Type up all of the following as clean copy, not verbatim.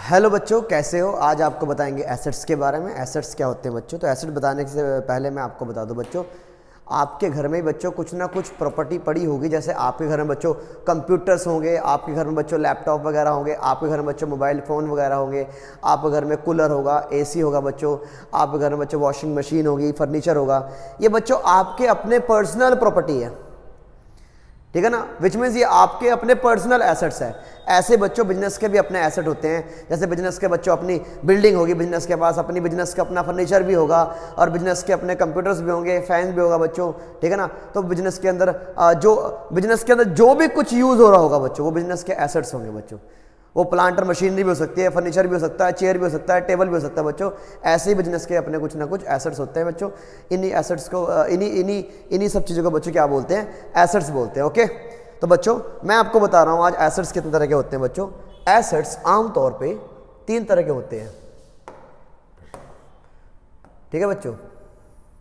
Hello बच्चों, कैसे हो। आज आपको बताएंगे एसेट्स के बारे में। एसेट्स क्या होते हैं बच्चों। तो एसेट बताने से पहले मैं आपको बता दूं बच्चों, आपके घर में बच्चों कुछ ना कुछ प्रॉपर्टी पड़ी होगी। जैसे आपके घर में बच्चों कंप्यूटर्स होंगे, आपके घर में बच्चों लैपटॉप वगैरह होंगे, आपके घर में बच्चों मोबाइल फ़ोन वगैरह होंगे, आपके घर में कूलर होगा, एसी होगा बच्चों, आपके घर में बच्चों वॉशिंग मशीन होगी, फर्नीचर होगा। ये बच्चों आपके अपने पर्सनल प्रॉपर्टी है, ठीक है ना। विच मीन्स ये आपके अपने पर्सनल एसेट्स है। ऐसे बच्चों बिजनेस के भी अपने एसेट होते हैं। जैसे बिजनेस के बच्चों अपनी बिल्डिंग होगी, बिजनेस के पास अपनी बिजनेस का अपना फर्नीचर भी होगा, और बिजनेस के अपने कंप्यूटर्स भी होंगे, फैन भी होगा बच्चों, ठीक है ना। तो बिजनेस के अंदर जो भी कुछ यूज़ हो रहा होगा बच्चों, वो बिजनेस के एसेट्स होंगे बच्चों। वो प्लांट और मशीनरी भी हो सकती है, फर्नीचर भी हो सकता है, चेयर भी हो सकता है, टेबल भी हो सकता है बच्चों। ऐसे ही बिजनेस के अपने कुछ ना कुछ एसेट्स होते हैं बच्चों। इन्हीं एसेट्स को इन्हीं सब चीज़ों को बच्चों क्या बोलते हैं, एसेट्स बोलते हैं। ओके, तो बच्चों मैं आपको बता रहा हूँ आज एसेट्स कितने तरह के होते हैं बच्चों। एसेट्स आमतौर पे 3 तरह के होते हैं, ठीक है बच्चों।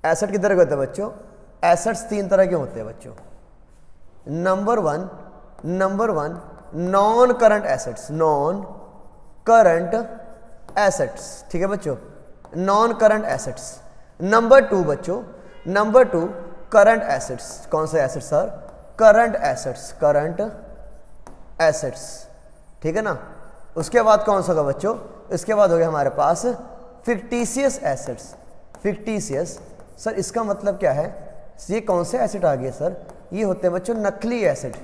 एसेट कितने तरह के होते हैं बच्चों। एसेट्स 3 तरह के होते हैं बच्चों। Number one non current assets, non current assets, ठीक है बच्चों, नॉन करंट एसेट्स। नंबर 2 बच्चों, नंबर 2 करंट एसेट्स। कौन से assets sir, current assets, current assets, ठीक है ना। उसके बाद कौन सा होगा बच्चों, इसके बाद हो गया हमारे पास फिक्टिशियस एसेट्स। फिक्टिशियस सर इसका मतलब क्या है, ये कौन से एसेट आ गए सर, ये होते हैं बच्चों नकली एसेट।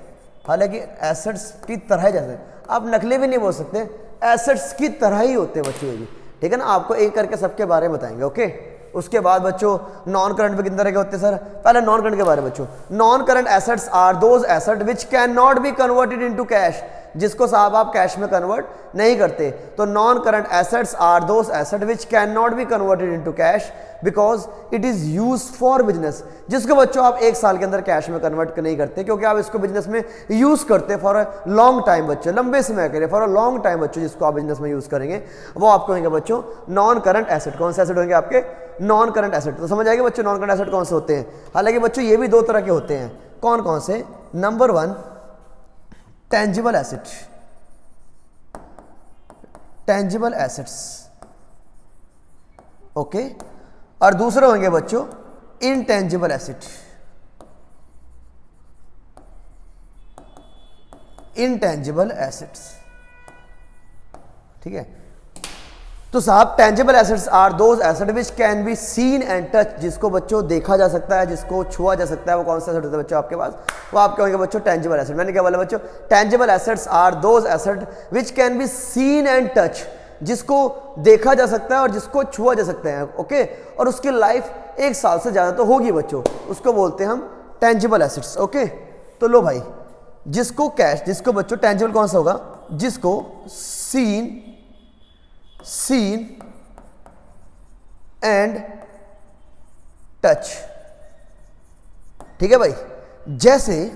हालांकि एसेट्स की तरह, जैसे आप नकली भी नहीं बोल सकते, एसेट्स की तरह ही होते हैं बच्चों ये भी, ठीक है ना। आपको एक करके सबके बारे में बताएंगे। ओके, उसके बाद बच्चों नॉन करंट में कितने तरह के होते हैं सर। पहले नॉन करंट के बारे में बच्चों। Non current assets are those asset which can not be converted into cash, जिसको साहब आप कैश में कन्वर्ट नहीं करते। तो non current assets are those asset which can not be converted into cash because it is use for business, जिसको बच्चों आप 1 साल के अंदर कैश में कन्वर्ट नहीं करते, क्योंकि आप इसको बिजनेस में यूज करते फॉर अ लॉन्ग टाइम बच्चों, लंबे समय के लिए, फॉर अ लॉन्ग टाइम बच्चों, जिसको आप बिजनेस में यूज करेंगे वो आपको होंगे बच्चों नॉन करंट एसेट। कौन से एसेट होंगे आपके, नॉन करंट एसेट। तो समझ आएगा बच्चों नॉन करंट एसेट कौन से होते हैं। हालांकि बच्चों ये भी 2 तरह के होते हैं। कौन कौन से, number 1 tangible asset, tangible assets, okay. और दूसरे होंगे बच्चों इनटेंजिबल एसेट, इनटेंजिबल एसेट्स, ठीक है। तो साहब tangible assets are those asset which can be seen and touch, जिसको बच्चों देखा जा सकता है, जिसको छुआ जा सकता है, वो कौन सा एसेट होता है बच्चों आपके पास, वो आपके होंगे बच्चों टेंजिबल एसेट। मैंने क्या बोला बच्चों, tangible assets are those asset which can be seen and touch, जिसको देखा जा सकता है और जिसको छुआ जा सकता है, ओके। और उसकी लाइफ 1 साल से ज्यादा तो होगी बच्चों, उसको बोलते हैं हम टेंजिबल एसेट्स, ओके। तो लो भाई, जिसको कैश, जिसको बच्चों टेंजिबल कौन सा होगा, जिसको सीन एंड टच, ठीक है भाई। जैसे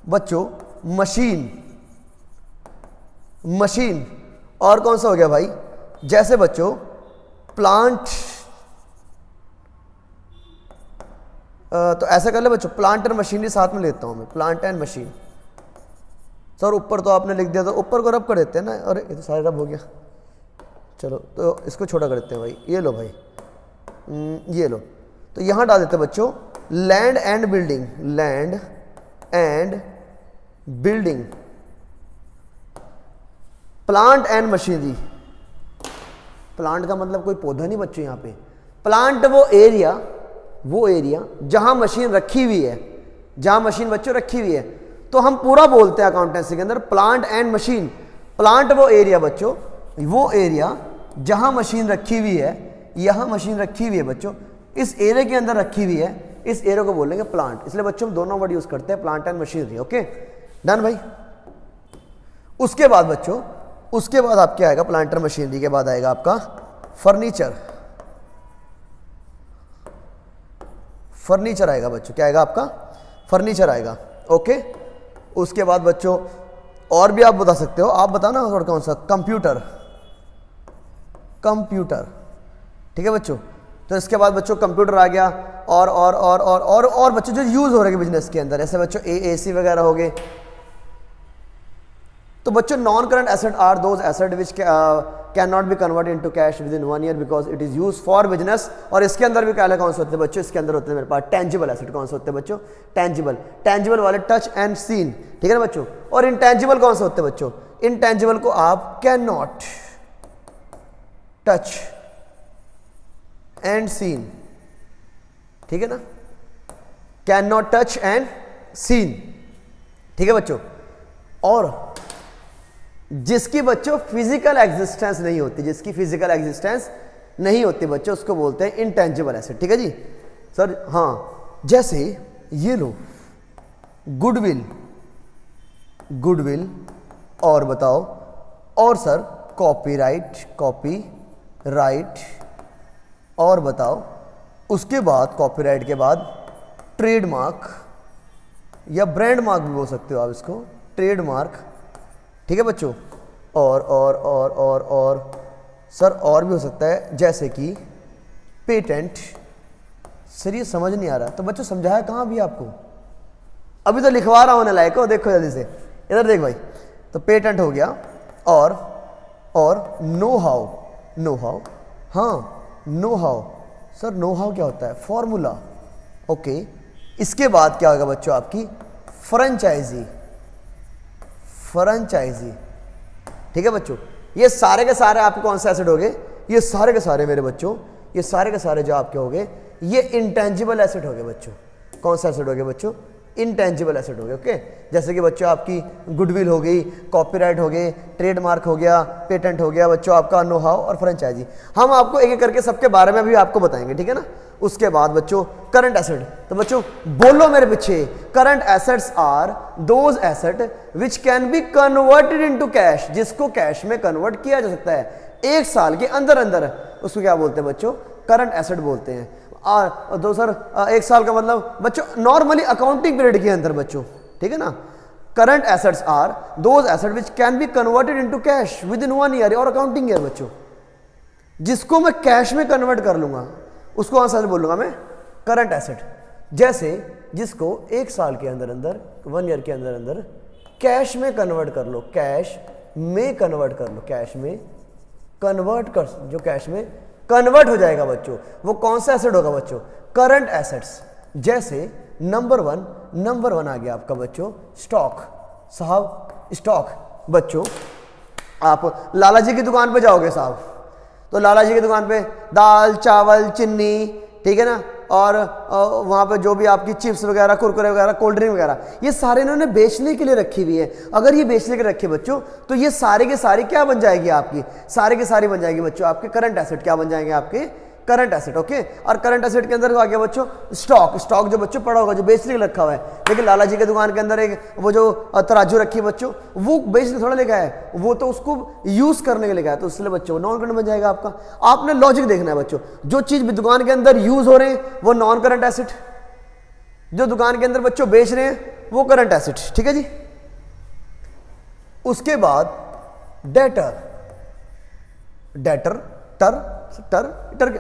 बच्चों मशीन और कौन सा हो गया भाई, जैसे बच्चों प्लांट, तो ऐसा कर ले बच्चों, प्लांट और मशीनरी साथ में लेता हूं मैं, प्लांट एंड मशीन। सर ऊपर तो आपने लिख दिया, तो ऊपर को रब कर देते हैं ना, अरे ये तो सारा रब हो गया। चलो तो इसको छोटा कर देते हैं भाई, ये लो भाई, ये लो। तो यहां डाल देते हैं बच्चों land and building, land and building, plant and machinery. Plant का मतलब कोई पौधा नहीं बच्चों, यहां पे प्लांट वो एरिया जहां मशीन रखी हुई है, जहां मशीन बच्चों रखी हुई है। तो हम पूरा बोलते हैं अकाउंटेंसी के अंदर प्लांट एंड मशीन। प्लांट वो एरिया बच्चों, वो एरिया जहां मशीन रखी हुई है, यहां मशीन रखी हुई है बच्चों, इस एरिया के अंदर रखी हुई है, इस एरिया को बोलेंगे प्लांट। इसलिए बच्चों हम दोनों वर्ड यूज करते हैं, plant and machinery, okay done भाई। उसके बाद बच्चों, उसके बाद आपके आएगा प्लांट एंड मशीनरी के बाद आएगा आपका फर्नीचर, फर्नीचर आएगा बच्चों, क्या आएगा आपका, फर्नीचर आएगा, ओके। उसके बाद बच्चों और भी आप बता सकते हो, आप बताना और कौन सा, कंप्यूटर, ठीक है बच्चों। तो इसके बाद बच्चों कंप्यूटर आ गया, और बच्चों जो यूज हो रहे हैं बिजनेस के अंदर, ऐसे बच्चों एसी वगैरह हो गए, तो बच्चों non current asset are those asset which can not be converted into cash within 1 year because it is use for business. और इसके अंदर भी क्या कौन से होते हैं बच्चों, इसके अंदर होते हैं मेरे पास टेंजिबल एसेट। कौन से होते हैं बच्चों, टेंजिबल। टेंजिबल वाले टच एंड सीन, ठीक है ना बच्चों। और इनटेंजिबल कौन से होते हैं बच्चों, इनटेंजिबल को आप can not touch and seen, ठीक है ना, can not touch and seen, ठीक है बच्चों। और जिसकी बच्चों फिजिकल एग्जिस्टेंस नहीं होती, जिसकी फिजिकल एग्जिस्टेंस नहीं होती बच्चों, उसको बोलते हैं इनटेंजिबल एसेट, ठीक है जी सर। हाँ, जैसे ये लो गुडविल, गुडविल, और बताओ, और सर कॉपीराइट, कॉपीराइट, और बताओ उसके बाद कॉपीराइट के बाद ट्रेडमार्क या ब्रांड मार्क भी बोल सकते हो आप इसको, ट्रेडमार्क, ठीक है बच्चों। और सर और भी हो सकता है जैसे कि पेटेंट। सर ये समझ नहीं आ रहा, तो बच्चों समझाया कहाँ भी आपको, अभी तो लिखवा रहा हूँ ना लायक हो, देखो जल्दी से इधर देख भाई। तो पेटेंट हो गया, और नो हाउ, नो हाउ, हाँ know how. Sir know how क्या होता है, फॉर्मूला, ओके। इसके बाद क्या होगा बच्चों, आपकी फ्रेंचाइजी, फ्रेंचाइजी, ठीक है बच्चों। ये सारे के सारे आपके कौन से एसेट हो गए, ये सारे के सारे मेरे बच्चों, ये सारे के सारे जो आपके हो गए, ये इंटेंजिबल एसेट हो गए बच्चों। कौन सा एसेट हो गया बच्चों, इंटेंजिबल एसेट हो गए, ओके। जैसे कि बच्चों आपकी गुडविल हो गई, कॉपीराइट हो गए, ट्रेडमार्क हो गया, पेटेंट हो गया बच्चों, आपका नो हाउ और फ्रेंचाइजी। हम आपको एक एक करके सबके बारे में भी आपको बताएंगे, ठीक है ना। उसके बाद बच्चों करंट एसेट, तो बच्चों बोलो मेरे पीछे, current assets are those asset which can be converted into cash, जिसको कैश में कन्वर्ट किया जा सकता है 1 साल के अंदर अंदर, उसको क्या बोलते हैं बच्चों, करंट एसेट बोलते हैं। और दो सर 1 साल का मतलब बच्चों नॉर्मली अकाउंटिंग पीरियड के अंदर बच्चों, ठीक है ना। Current assets are those asset which can be converted into cash within 1 year और अकाउंटिंग ईयर बच्चों, जिसको मैं कैश में कन्वर्ट कर लूंगा उसको कौन सा बोलूंगा मैं, करंट एसेट। जैसे जिसको 1 साल के अंदर अंदर, 1 ईयर के अंदर अंदर कैश में कन्वर्ट कर लो, कैश में कन्वर्ट कर लो, कैश में कन्वर्ट कर, जो कैश में कन्वर्ट हो जाएगा बच्चों, वो कौन सा एसेट होगा बच्चों, करंट एसेट्स। जैसे नंबर वन आ गया आपका बच्चों स्टॉक, साहब स्टॉक। बच्चों आप लाला जी की दुकान पे जाओगे साहब, तो लाला जी की दुकान पे दाल चावल चीनी, ठीक है ना, और वहाँ पे जो भी आपकी चिप्स वगैरह, कुरकुरे वगैरह, कोल्ड ड्रिंक वगैरह, ये सारे इन्होंने बेचने के लिए रखी हुई है। अगर ये बेचने के रखे बच्चों, तो ये सारे के सारी क्या बन जाएगी आपकी, सारे के सारी बन जाएगी बच्चों आपके करंट एसेट। क्या बन जाएंगे आपके करंट एसेट, ओके। और करंट एसेट के अंदर आ गया बच्चों स्टॉक, स्टॉक जो बच्चों पड़ा होगा, जो बेचने के लिए रखा हुआ है। लेकिन लाला जी की दुकान के अंदर एक वो जो तराजू रखी है बच्चों, वो बेचने थोड़ा लेके है, वो तो उसको यूज करने के लिए गया, तो इसलिए बच्चों नॉन करंट बन जाएगा आपका। आपने लॉजिक देखना है बच्चों, जो चीज दुकान के अंदर यूज हो रहे हैं वो नॉन करंट एसेट, जो दुकान के अंदर बच्चों बेच रहे हैं वो करंट एसेट, ठीक है जी। उसके बाद डेटर, डेटर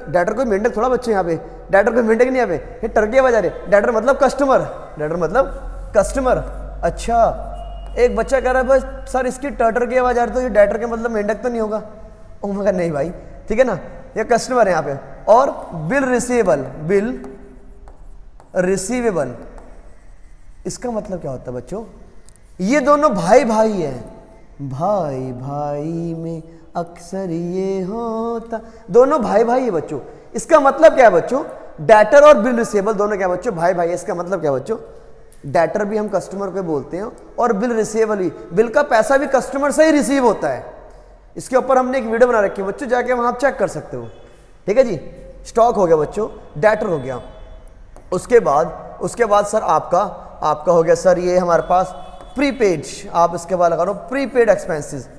डेटर कोई मेंढक थोड़ा बच्चे यहाँ पे, डेटर कोई मेंढक नहीं यहाँ पे, ये टर की आवाज आ रही है। डेटर मतलब कस्टमर, डेटर मतलब कस्टमर। अच्छा, एक बच्चा कह रहा है बस सर इसकी टटर की आवाज आ रही, तो ये डेटर के मतलब मेंढक तो नहीं होगा। ओ मगर नहीं भाई, ठीक है ना, ये कस्टमर है यहाँ पे। और बिल रिसीवेबल, बिल रिसीवेबल, इसका मतलब क्या होता है बच्चों, ये दोनों भाई भाई हैं, भाई भाई में अक्सर ये होता, दोनों भाई भाई है बच्चों। इसका मतलब क्या है बच्चों, डेटर और बिल रिसीवेबल दोनों क्या बच्चों, भाई भाई है। इसका मतलब क्या बच्चों, डेटर भी हम कस्टमर को बोलते हैं और बिल रिसीवेबल भी, बिल का पैसा भी कस्टमर से ही रिसीव होता है। इसके ऊपर हमने एक वीडियो बना रखी है बच्चों, जाके वहां आप चेक कर सकते हो, ठीक है जी। स्टॉक हो गया बच्चों, डेटर हो गया। उसके बाद सर आपका हो गया सर ये हमारे पास प्रीपेड, आप इसके बाद लगा लो prepaid expenses.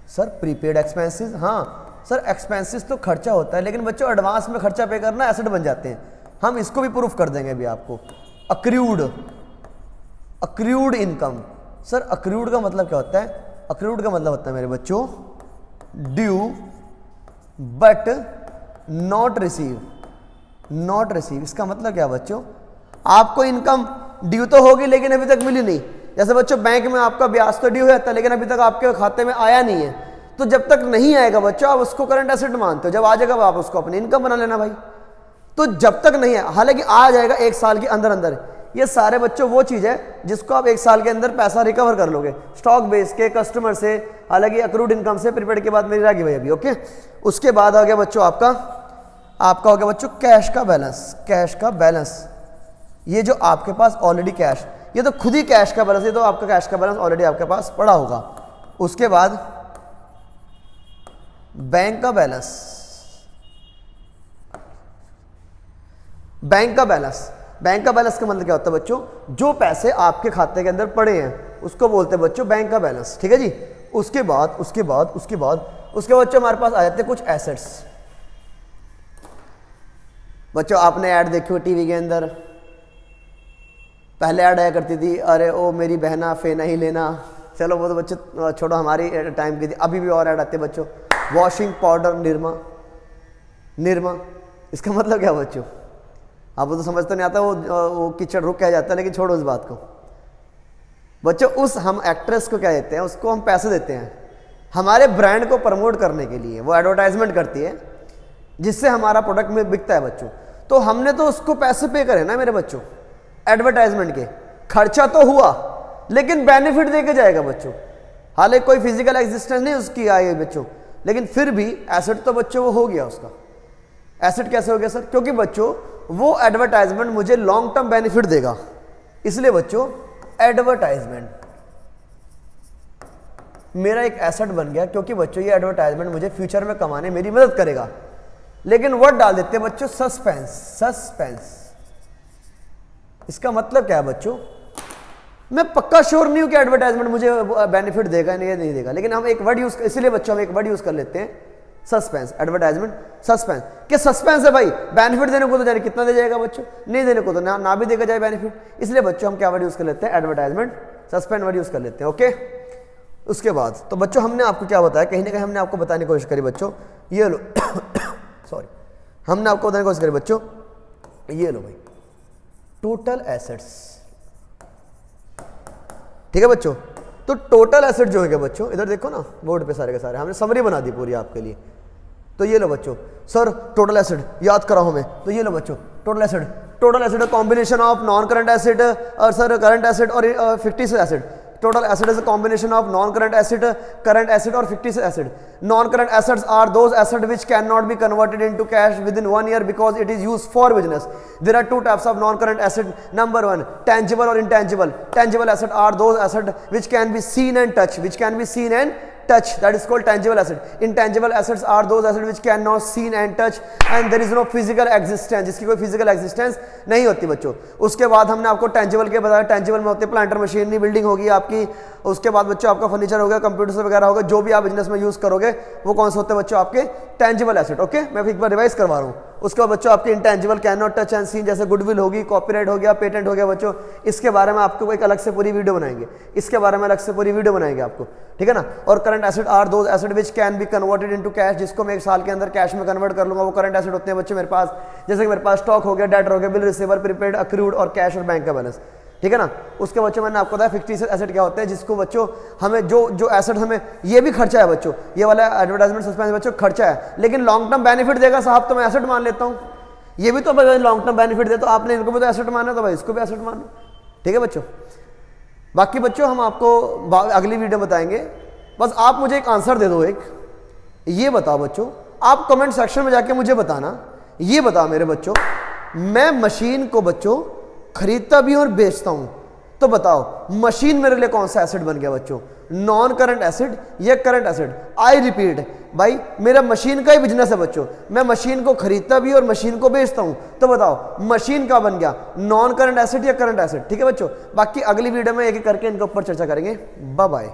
Sir prepaid expenses, हाँ सर एक्सपेंसेस तो खर्चा होता है, लेकिन बच्चों एडवांस में खर्चा पे करना एसेट बन जाते हैं। हम इसको भी प्रूफ कर देंगे अभी आपको। अक्रूड इनकम, सर अक्रूड का मतलब क्या होता है, अक्रूड का मतलब होता है मेरे बच्चों due but not receive, not receive. इसका मतलब क्या बच्चों, आपको इनकम ड्यू तो होगी लेकिन अभी तक मिली नहीं, जैसे बच्चों बैंक में आपका ब्याज तो ड्यू है लेकिन अभी तक आपके खाते में आया नहीं है, तो जब तक नहीं आएगा बच्चों आप उसको करंट एसेट मानते हो, जब आ जाएगा आप उसको अपनी इनकम बना लेना भाई। तो जब तक नहीं है, हालांकि आ जाएगा 1 साल के अंदर अंदर। ये सारे बच्चों वो चीज़ है जिसको आप 1 साल के अंदर पैसा रिकवर कर लोगे स्टॉक बेस के, कस्टमर से, हालांकि अक्रूड इनकम से, प्रीपेड के बाद मेरी रहेगी भाई अभी। ओके, उसके बाद आ गया बच्चों आपका हो गया बच्चों कैश का बैलेंस। कैश का बैलेंस, ये जो आपके पास ऑलरेडी कैश, ये तो खुद ही कैश का बैलेंस, ये तो आपका कैश का बैलेंस ऑलरेडी आपके पास पड़ा होगा। उसके बाद बैंक का बैलेंस। बैंक का बैलेंस, बैंक का बैलेंस का मतलब क्या होता है बच्चों, जो पैसे आपके खाते के अंदर पड़े हैं उसको बोलते हैं बच्चों बैंक का बैलेंस। ठीक है जी। उसके बाद बच्चों हमारे पास आ जाते हैं कुछ एसेट्स। बच्चों आपने ऐड देखी हो टीवी के अंदर, पहले ऐड आया करती थी, अरे ओ मेरी बहना फेना ही लेना, चलो वो तो बच्चों छोड़ो, हमारी टाइम की थी। अभी भी और ऐड आते हैं बच्चों, वॉशिंग पाउडर निरमा। इसका मतलब क्या बच्चों, आपको तो समझ तो नहीं आता, वो कीचड़ रुक कह जाता है, लेकिन छोड़ो उस बात को बच्चों। उस हम एक्ट्रेस को क्या देते हैं, उसको हम पैसे देते हैं हमारे ब्रांड को प्रमोट करने के लिए, वो एडवर्टाइजमेंट करती है जिससे हमारा प्रोडक्ट में बिकता है बच्चों। तो हमने तो उसको पैसे पे करे ना मेरे बच्चों, एडवर्टाइजमेंट के। खर्चा तो हुआ लेकिन बेनिफिट दे के जाएगा बच्चों। हालांकि कोई फिजिकल एग्जिस्टेंस नहीं उसकी आई बच्चों, लेकिन फिर भी एसेट तो बच्चों वो हो गया उसका। एसेट कैसे हो गया सर, क्योंकि बच्चों वो एडवर्टाइजमेंट मुझे लॉन्ग टर्म बेनिफिट देगा, इसलिए बच्चों एडवर्टाइजमेंट मेरा एक एसेट बन गया, क्योंकि बच्चों ये एडवर्टाइजमेंट मुझे फ्यूचर में कमाने मेरी मदद करेगा। लेकिन वर्ड डाल देते हैं बच्चों सस्पेंस। इसका मतलब क्या है बच्चों, मैं पक्का श्योर नहीं हूं कि एडवर्टाइजमेंट मुझे बेनिफिट देगा नहीं देगा, लेकिन हम एक वर्ड यूज, इसलिए बच्चों हम एक वर्ड यूज कर लेते हैं सस्पेंस। एडवर्टाइजमेंट सस्पेंस, क्या सस्पेंस है भाई, बेनिफिट देने को तो जाए कितना दे जाएगा बच्चों, नहीं देने को तो ना भी देगा जाए बेनिफिट, इसलिए बच्चों हम क्या वर्ड यूज कर लेते हैं, एडवर्टाइजमेंट सस्पेंस वर्ड यूज कर लेते हैं। ओके, उसके बाद तो बच्चों हमने आपको क्या बताया, कहीं ना कहीं हमने आपको बताने की कोशिश करी बच्चों, ये लो सॉरी, हमने आपको बताने की कोशिश करी बच्चों, ये लो भाई टोटल एसेट्स। ठीक है बच्चों, तो टोटल एसेट जो है बच्चों, इधर देखो ना बोर्ड पे सारे के सारे हमने समरी बना दी पूरी आपके लिए। तो ये लो बच्चों, सर टोटल एसेट याद कराओ हमें, तो ये लो बच्चों total asset combination of non current asset और सर करंट एसेट और fictitious asset. Total asset is a combination of non-current asset, current asset or fictitious asset. Non-current assets are those assets which cannot be converted into cash within 1 year because it is used for business. There are two types of non-current asset. Number one, tangible or intangible. Tangible asset are those assets which can be seen and touch, that is called tangible asset. Intangible assets are those assets which cannot seen and touch and there is no physical existence, जिसकी कोई physical existence नहीं होती बच्चों। उसके बाद हमने आपको tangible के बताया, tangible में होते हैं प्लांटर मशीनरी, बिल्डिंग होगी आपकी। उसके बाद बच्चों आपका फर्नीचर हो गया, कंप्यूटर से वगैरह होगा, जो भी आप बिजनेस में यूज करोगे वो कौन से होते हैं बच्चों, आपके tangible asset। ओके, मैं एक बार रिवाइज करवा रहा हूँ। उसके बाद बच्चों आपके intangible can not touch and seen, जैसे गुडविल होगी, कॉपीराइट हो गया, पेटेंट हो गया बच्चों, इसके बारे में आपको एक अलग से पूरी वीडियो बनाएंगे, इसके बारे में अलग से पूरी वीडियो बनाएंगे आपको, ठीक है ना। और current asset are those asset which can be converted into cash, जिसको मैं 1 साल के अंदर कैश में कन्वर्ट कर लूंगा, वो करंट एसेट होते हैं बच्चों मेरे पास। जैसे कि मेरे पास स्टॉक हो गया, डेट हो गया, बिल रिसीवर, प्रीपेड, अक्रूड और कैश और बैंक का बैलेंस, ठीक है ना। उसके बच्चों मैंने आपको बताया फिक्टिशियस एसेट क्या होते हैं, जिसको बच्चों हमें जो एसेट हमें, ये भी खर्चा है बच्चों, ये वाला एडवर्टाइजमेंट सस्पेंस बच्चों खर्चा है, लेकिन लॉन्ग टर्म बेनिफिट देगा साहब, तो मैं एसेट मान लेता हूँ। ये भी तो लॉन्ग टर्म बेनिफिट दे, तो आपने इनको भी तो एसेट माना, तो भाई इसको भी एसेट मानो, ठीक है बच्चों। बाकी बच्चों हम आपको अगली वीडियो बताएंगे, बस आप मुझे एक आंसर दे दो। एक ये बताओ बच्चों, आप कमेंट सेक्शन में जाके मुझे बताना, ये बताओ मेरे बच्चों, मैं मशीन को बच्चों खरीदता भी हूं और बेचता हूं, तो बताओ मशीन मेरे लिए कौन सा एसेट बन गया बच्चों, नॉन करंट एसेट या करंट एसेट। आई रिपीट भाई, मेरा मशीन का ही बिजनेस है बच्चों, मैं मशीन को खरीदता भी और मशीन को बेचता हूं, तो बताओ मशीन का बन गया, नॉन करंट एसेट या करंट एसेट, ठीक है बच्चों। बाकी अगली वीडियो में एक एक करके इनके ऊपर चर्चा करेंगे। Bye bye.